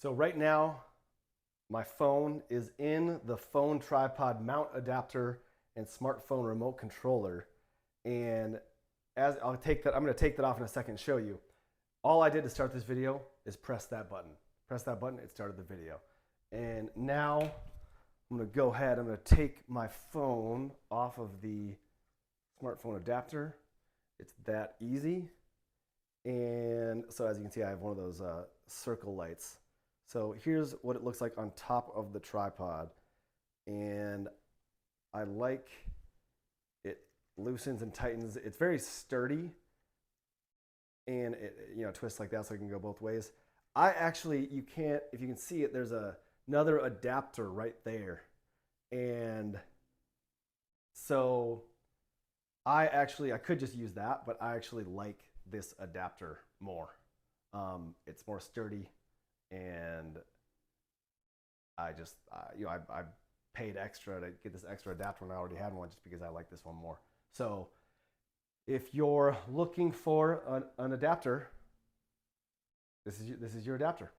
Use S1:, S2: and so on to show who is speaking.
S1: So right now, my phone is in the phone tripod mount adapter and smartphone remote controller. And as I'm going to take that off in a second and show you. All I did to start this video is press that button. Press that button, it started the video. And now I'm going to go ahead, I'm going to take my phone off of the smartphone adapter. It's that easy. And so as you can see, I have one of those circle lights. So here's what it looks like on top of the tripod. And I like it loosens and tightens. It's very sturdy. And it twists like that so it can go both ways. I actually, you can't, if you can see it, there's another adapter right there. And so I could just use that, but I actually like this adapter more. It's more sturdy, and I just, I paid extra to get this extra adapter when I already had one just because I like this one more. So if you're looking for an adapter, this is your adapter.